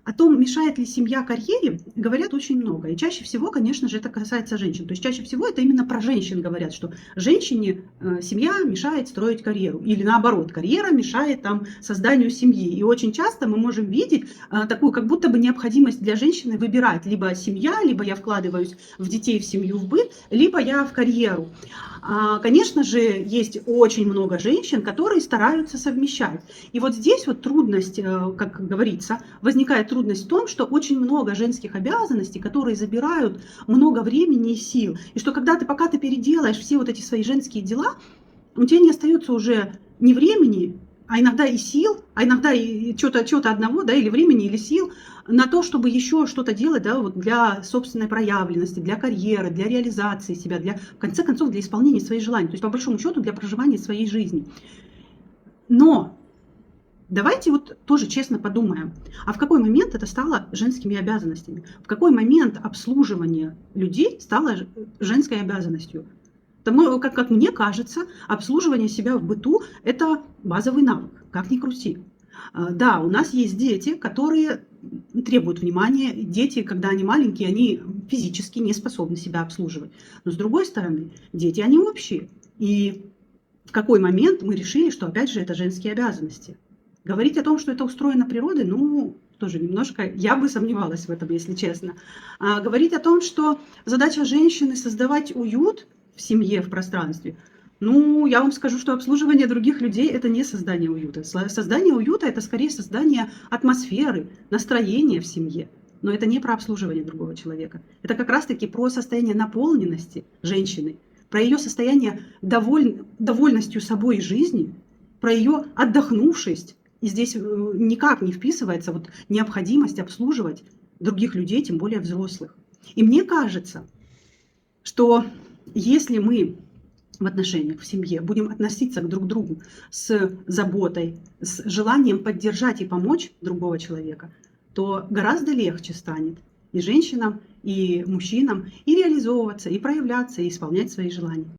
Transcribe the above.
О том, мешает ли семья карьере, говорят очень много. И чаще всего, конечно же, это касается женщин. То есть чаще всего это именно про женщин говорят, что женщине семья мешает строить карьеру. Или наоборот, карьера мешает там созданию семьи. И очень часто мы можем видеть такую как будто бы необходимость для женщины выбирать. Либо семья, либо я вкладываюсь в детей, в семью, в быт, либо я в карьеру. Конечно же, есть очень много женщин, которые стараются совмещать. И вот здесь вот трудность, как говорится, возникает трудность в том, что очень много женских обязанностей, которые забирают много времени и сил. И что когда пока ты переделаешь все вот эти свои женские дела, у тебя не остается уже ни времени, а иногда и сил, а иногда и чего-то одного, да, или времени, или сил на то, чтобы еще что-то делать, да, вот для собственной проявленности, для карьеры, для реализации себя, в конце концов, для исполнения своих желаний, то есть, по большому счету, для проживания своей жизни. Но давайте вот тоже честно подумаем, а в какой момент это стало женскими обязанностями? В какой момент обслуживание людей стало женской обязанностью? Потому как мне кажется, обслуживание себя в быту – это базовый навык, как ни крути. Да, у нас есть дети, которые требуют внимания. Дети, когда они маленькие, они физически не способны себя обслуживать. Но с другой стороны, дети, они общие. И в какой момент мы решили, что опять же это женские обязанности? Говорить о том, что это устроено природой, ну, тоже немножко, я бы сомневалась в этом, если честно. Говорить о том, что задача женщины создавать уют в семье, в пространстве, ну, я вам скажу, что обслуживание других людей – это не создание уюта. Создание уюта – это скорее создание атмосферы, настроения в семье. Но это не про обслуживание другого человека. Это как раз-таки про состояние наполненности женщины, про ее состояние довольностью собой и жизнью, про ее отдохнувшесть. И здесь никак не вписывается вот необходимость обслуживать других людей, тем более взрослых. И мне кажется, что если мы в отношениях, в семье будем относиться друг к другу с заботой, с желанием поддержать и помочь другого человека, то гораздо легче станет и женщинам, и мужчинам и реализовываться, и проявляться, и исполнять свои желания.